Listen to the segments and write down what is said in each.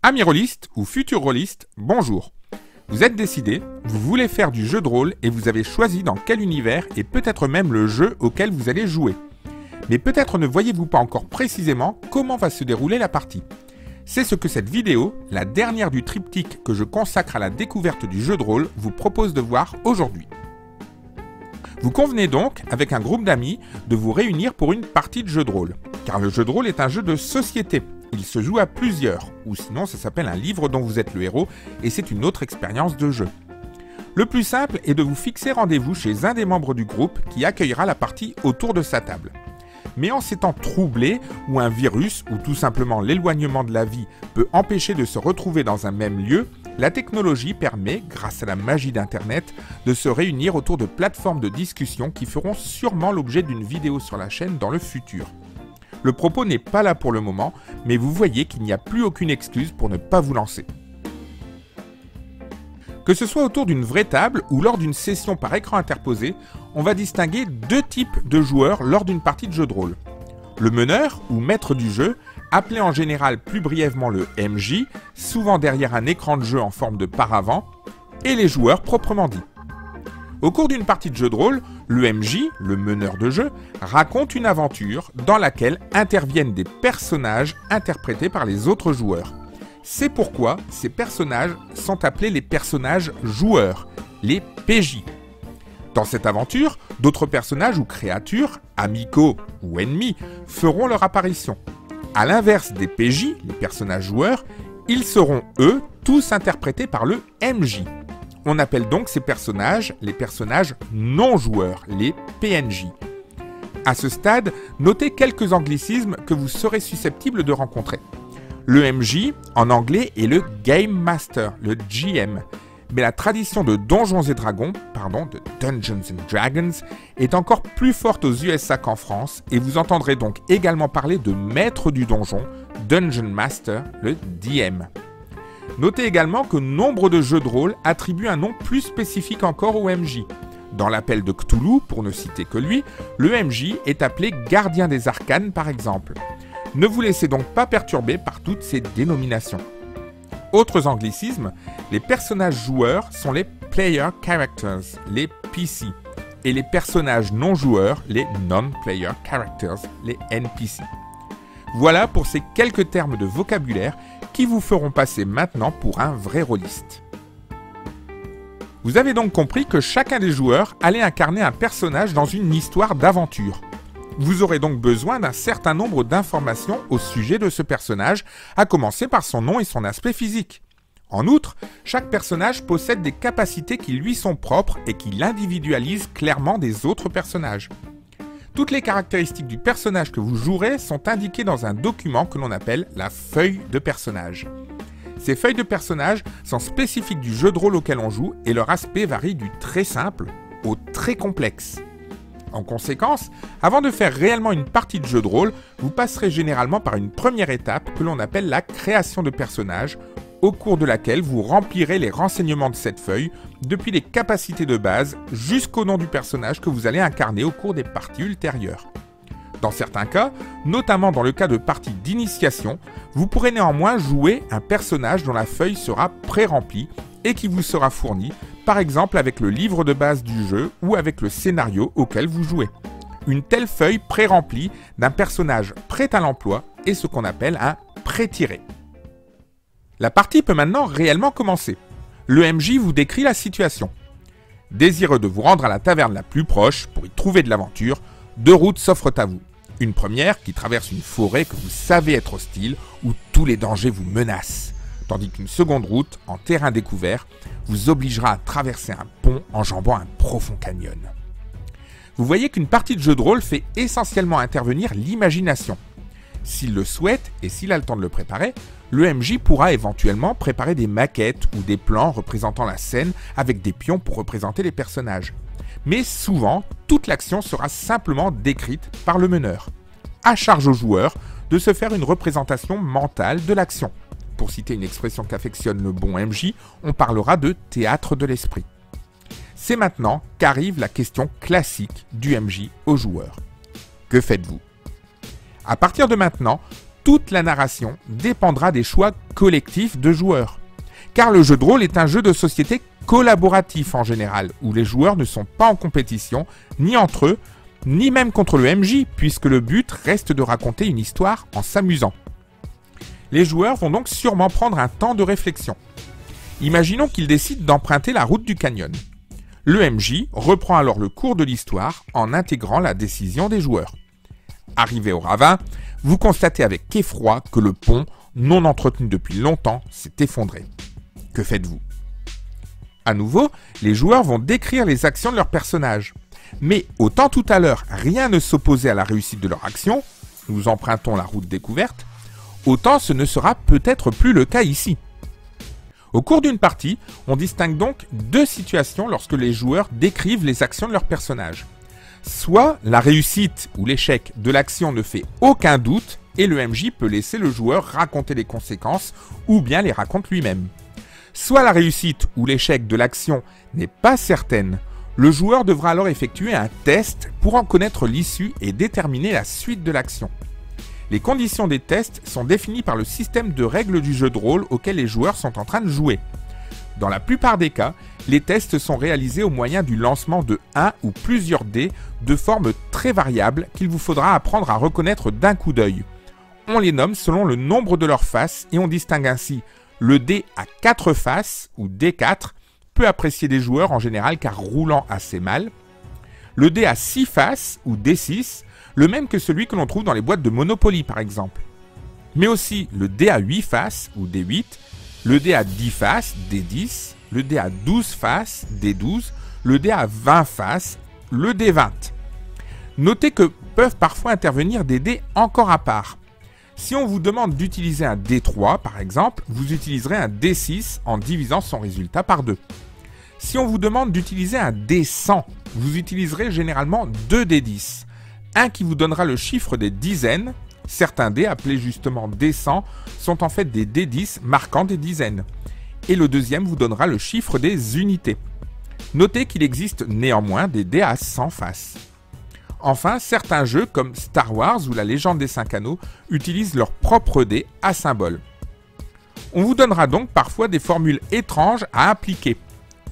Amis rôlistes ou futurs rôlistes, bonjour. Vous êtes décidé, vous voulez faire du jeu de rôle et vous avez choisi dans quel univers et peut-être même le jeu auquel vous allez jouer. Mais peut-être ne voyez-vous pas encore précisément comment va se dérouler la partie. C'est ce que cette vidéo, la dernière du triptyque que je consacre à la découverte du jeu de rôle, vous propose de voir aujourd'hui. Vous convenez donc, avec un groupe d'amis, de vous réunir pour une partie de jeu de rôle. Car le jeu de rôle est un jeu de société. Il se joue à plusieurs, ou sinon ça s'appelle un livre dont vous êtes le héros, et c'est une autre expérience de jeu. Le plus simple est de vous fixer rendez-vous chez un des membres du groupe qui accueillera la partie autour de sa table. Mais en ces temps troublés, où un virus ou tout simplement l'éloignement de la vie peut empêcher de se retrouver dans un même lieu, la technologie permet, grâce à la magie d'Internet, de se réunir autour de plateformes de discussion qui feront sûrement l'objet d'une vidéo sur la chaîne dans le futur. Le propos n'est pas là pour le moment, mais vous voyez qu'il n'y a plus aucune excuse pour ne pas vous lancer. Que ce soit autour d'une vraie table ou lors d'une session par écran interposé, on va distinguer deux types de joueurs lors d'une partie de jeu de rôle. Le meneur ou maître du jeu, appelé en général plus brièvement le MJ, souvent derrière un écran de jeu en forme de paravent, et les joueurs proprement dits. Au cours d'une partie de jeu de rôle, le MJ, le meneur de jeu, raconte une aventure dans laquelle interviennent des personnages interprétés par les autres joueurs. C'est pourquoi ces personnages sont appelés les personnages joueurs, les PJ. Dans cette aventure, d'autres personnages ou créatures, amicaux ou ennemis, feront leur apparition. À l'inverse des PJ, les personnages joueurs, ils seront eux tous interprétés par le MJ. On appelle donc ces personnages les personnages non-joueurs, les PNJ. À ce stade, notez quelques anglicismes que vous serez susceptibles de rencontrer. Le MJ, en anglais, est le Game Master, le GM. Mais la tradition de Donjons et Dragons, de Dungeons and Dragons, est encore plus forte aux USA qu'en France, et vous entendrez donc également parler de maître du donjon, Dungeon Master, le DM. Notez également que nombre de jeux de rôle attribuent un nom plus spécifique encore au MJ. Dans l'appel de Cthulhu, pour ne citer que lui, le MJ est appelé Gardien des Arcanes par exemple. Ne vous laissez donc pas perturber par toutes ces dénominations. Autres anglicismes, les personnages joueurs sont les Player Characters, les PC, et les personnages non joueurs, les Non-Player Characters, les NPC. Voilà pour ces quelques termes de vocabulaire qui vous feront passer maintenant pour un vrai rôliste. Vous avez donc compris que chacun des joueurs allait incarner un personnage dans une histoire d'aventure. Vous aurez donc besoin d'un certain nombre d'informations au sujet de ce personnage, à commencer par son nom et son aspect physique. En outre, chaque personnage possède des capacités qui lui sont propres et qui l'individualisent clairement des autres personnages. Toutes les caractéristiques du personnage que vous jouerez sont indiquées dans un document que l'on appelle la feuille de personnage. Ces feuilles de personnage sont spécifiques du jeu de rôle auquel on joue et leur aspect varie du très simple au très complexe. En conséquence, avant de faire réellement une partie de jeu de rôle, vous passerez généralement par une première étape que l'on appelle la création de personnage, au cours de laquelle vous remplirez les renseignements de cette feuille, depuis les capacités de base jusqu'au nom du personnage que vous allez incarner au cours des parties ultérieures. Dans certains cas, notamment dans le cas de parties d'initiation, vous pourrez néanmoins jouer un personnage dont la feuille sera pré-remplie et qui vous sera fournie, par exemple avec le livre de base du jeu ou avec le scénario auquel vous jouez. Une telle feuille pré-remplie d'un personnage prêt à l'emploi est ce qu'on appelle un pré-tiré. La partie peut maintenant réellement commencer. Le MJ vous décrit la situation. Désireux de vous rendre à la taverne la plus proche pour y trouver de l'aventure, deux routes s'offrent à vous. Une première qui traverse une forêt que vous savez être hostile, où tous les dangers vous menacent. Tandis qu'une seconde route, en terrain découvert, vous obligera à traverser un pont enjambant un profond canyon. Vous voyez qu'une partie de jeu de rôle fait essentiellement intervenir l'imagination. S'il le souhaite et s'il a le temps de le préparer, le MJ pourra éventuellement préparer des maquettes ou des plans représentant la scène avec des pions pour représenter les personnages. Mais souvent, toute l'action sera simplement décrite par le meneur. À charge au joueur de se faire une représentation mentale de l'action. Pour citer une expression qu'affectionne le bon MJ, on parlera de théâtre de l'esprit. C'est maintenant qu'arrive la question classique du MJ au joueur. Que faites-vous ? À partir de maintenant, toute la narration dépendra des choix collectifs de joueurs. Car le jeu de rôle est un jeu de société collaboratif en général, où les joueurs ne sont pas en compétition, ni entre eux, ni même contre le MJ, puisque le but reste de raconter une histoire en s'amusant. Les joueurs vont donc sûrement prendre un temps de réflexion. Imaginons qu'ils décident d'emprunter la route du canyon. Le MJ reprend alors le cours de l'histoire en intégrant la décision des joueurs. Arrivé au ravin, vous constatez avec effroi que le pont, non entretenu depuis longtemps, s'est effondré. Que faites-vous ? À nouveau, les joueurs vont décrire les actions de leur personnage. Mais autant tout à l'heure, rien ne s'opposait à la réussite de leur action, nous empruntons la route découverte, autant ce ne sera peut-être plus le cas ici. Au cours d'une partie, on distingue donc deux situations lorsque les joueurs décrivent les actions de leur personnage. Soit la réussite ou l'échec de l'action ne fait aucun doute et le MJ peut laisser le joueur raconter les conséquences ou bien les raconte lui-même. Soit la réussite ou l'échec de l'action n'est pas certaine. Le joueur devra alors effectuer un test pour en connaître l'issue et déterminer la suite de l'action. Les conditions des tests sont définies par le système de règles du jeu de rôle auquel les joueurs sont en train de jouer. Dans la plupart des cas, les tests sont réalisés au moyen du lancement de un ou plusieurs dés de forme très variable qu'il vous faudra apprendre à reconnaître d'un coup d'œil. On les nomme selon le nombre de leurs faces et on distingue ainsi le dé à 4 faces ou D4, peu apprécié des joueurs en général car roulant assez mal. Le dé à 6 faces ou D6, le même que celui que l'on trouve dans les boîtes de Monopoly par exemple. Mais aussi le dé à 8 faces ou D8, le dé à 10 faces D10, le dé à 12 faces D12, le dé à 20 faces, le D20. Notez que peuvent parfois intervenir des dés encore à part. Si on vous demande d'utiliser un D3 par exemple, vous utiliserez un D6 en divisant son résultat par 2. Si on vous demande d'utiliser un D100, vous utiliserez généralement 2 D10. Un qui vous donnera le chiffre des dizaines. Certains dés, appelés justement D100, sont en fait des D10 marquant des dizaines. Et le deuxième vous donnera le chiffre des unités. Notez qu'il existe néanmoins des dés à 100 faces. Enfin, certains jeux comme Star Wars ou la Légende des 5 Anneaux utilisent leurs propres dés à symboles. On vous donnera donc parfois des formules étranges à appliquer.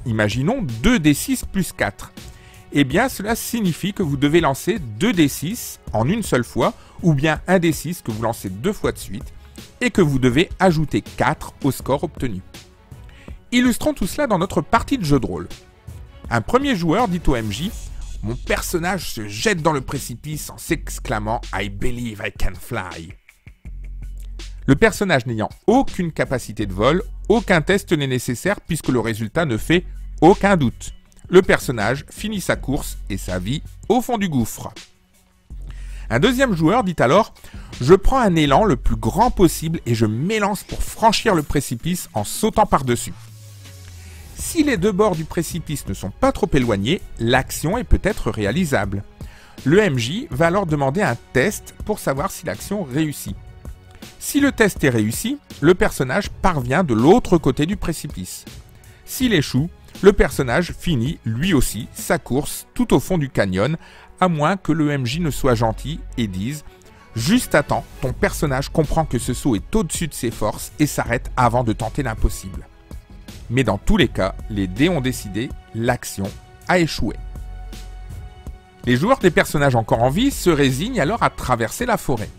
Imaginons 2d6 plus 4. Eh bien, cela signifie que vous devez lancer 2d6 en une seule fois, ou bien un d6 que vous lancez 2 fois de suite, et que vous devez ajouter 4 au score obtenu. Illustrons tout cela dans notre partie de jeu de rôle. Un premier joueur dit au MJ « Mon personnage se jette dans le précipice en s'exclamant « I believe I can fly ». Le personnage n'ayant aucune capacité de vol, aucun test n'est nécessaire puisque le résultat ne fait aucun doute. Le personnage finit sa course et sa vie au fond du gouffre. Un deuxième joueur dit alors « Je prends un élan le plus grand possible et je m'élance pour franchir le précipice en sautant par-dessus ». Si les deux bords du précipice ne sont pas trop éloignés, l'action est peut-être réalisable. Le MJ va alors demander un test pour savoir si l'action réussit. Si le test est réussi, le personnage parvient de l'autre côté du précipice. S'il échoue, le personnage finit lui aussi sa course tout au fond du canyon, à moins que le MJ ne soit gentil et dise « Juste à temps, ton personnage comprend que ce saut est au-dessus de ses forces et s'arrête avant de tenter l'impossible. » Mais dans tous les cas, les dés ont décidé, l'action a échoué. Les joueurs des personnages encore en vie se résignent alors à traverser la forêt.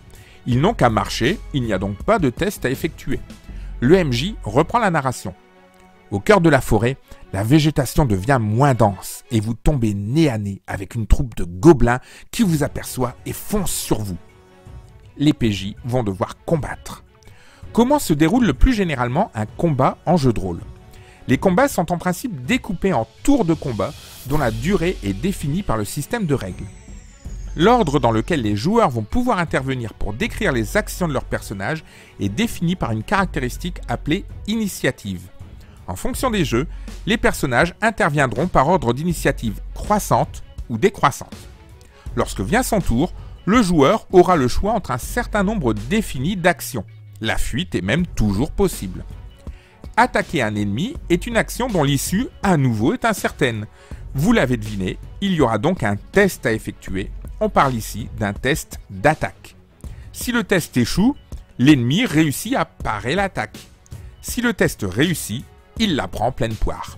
Ils n'ont qu'à marcher, il n'y a donc pas de test à effectuer. Le MJ reprend la narration. Au cœur de la forêt, la végétation devient moins dense et vous tombez nez à nez avec une troupe de gobelins qui vous aperçoit et fonce sur vous. Les PJ vont devoir combattre. Comment se déroule le plus généralement un combat en jeu de rôle ? Les combats sont en principe découpés en tours de combat dont la durée est définie par le système de règles. L'ordre dans lequel les joueurs vont pouvoir intervenir pour décrire les actions de leur personnage est défini par une caractéristique appelée initiative. En fonction des jeux, les personnages interviendront par ordre d'initiative croissante ou décroissante. Lorsque vient son tour, le joueur aura le choix entre un certain nombre défini d'actions. La fuite est même toujours possible. Attaquer un ennemi est une action dont l'issue, à nouveau, est incertaine. Vous l'avez deviné, il y aura donc un test à effectuer. On parle ici d'un test d'attaque. Si le test échoue, L'ennemi réussit à parer l'attaque. Si le test réussit, il la prend en pleine poire.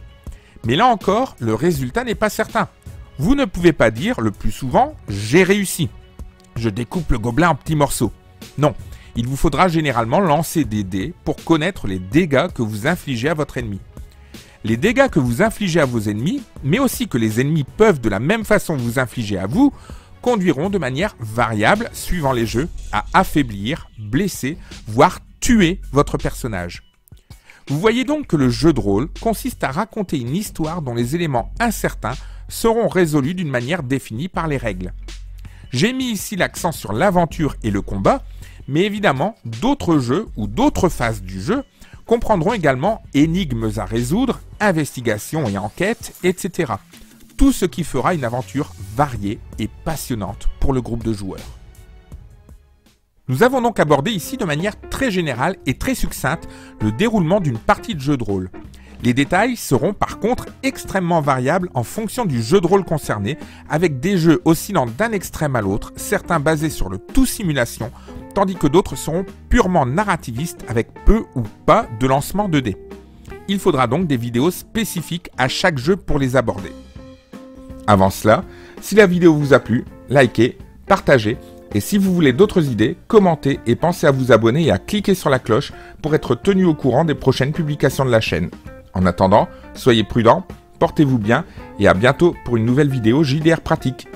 Mais là encore, le résultat n'est pas certain. Vous ne pouvez pas dire le plus souvent « j'ai réussi ». Je découpe le gobelin en petits morceaux. Non, il vous faudra généralement lancer des dés pour connaître les dégâts que vous infligez à votre ennemi. Les dégâts que vous infligez à vos ennemis, mais aussi que les ennemis peuvent de la même façon vous infliger à vous, conduiront de manière variable, suivant les jeux, à affaiblir, blesser, voire tuer votre personnage. Vous voyez donc que le jeu de rôle consiste à raconter une histoire dont les éléments incertains seront résolus d'une manière définie par les règles. J'ai mis ici l'accent sur l'aventure et le combat, mais évidemment, d'autres jeux ou d'autres phases du jeu comprendront également énigmes à résoudre, investigations et enquêtes, etc. Tout ce qui fera une aventure variée et passionnante pour le groupe de joueurs. Nous avons donc abordé ici de manière très générale et très succincte le déroulement d'une partie de jeu de rôle. Les détails seront par contre extrêmement variables en fonction du jeu de rôle concerné, avec des jeux oscillant d'un extrême à l'autre, certains basés sur le tout simulation, tandis que d'autres seront purement narrativistes avec peu ou pas de lancement de dés. Il faudra donc des vidéos spécifiques à chaque jeu pour les aborder. Avant cela, si la vidéo vous a plu, likez, partagez, et si vous voulez d'autres idées, commentez et pensez à vous abonner et à cliquer sur la cloche pour être tenu au courant des prochaines publications de la chaîne. En attendant, soyez prudents, portez-vous bien et à bientôt pour une nouvelle vidéo JDR pratique.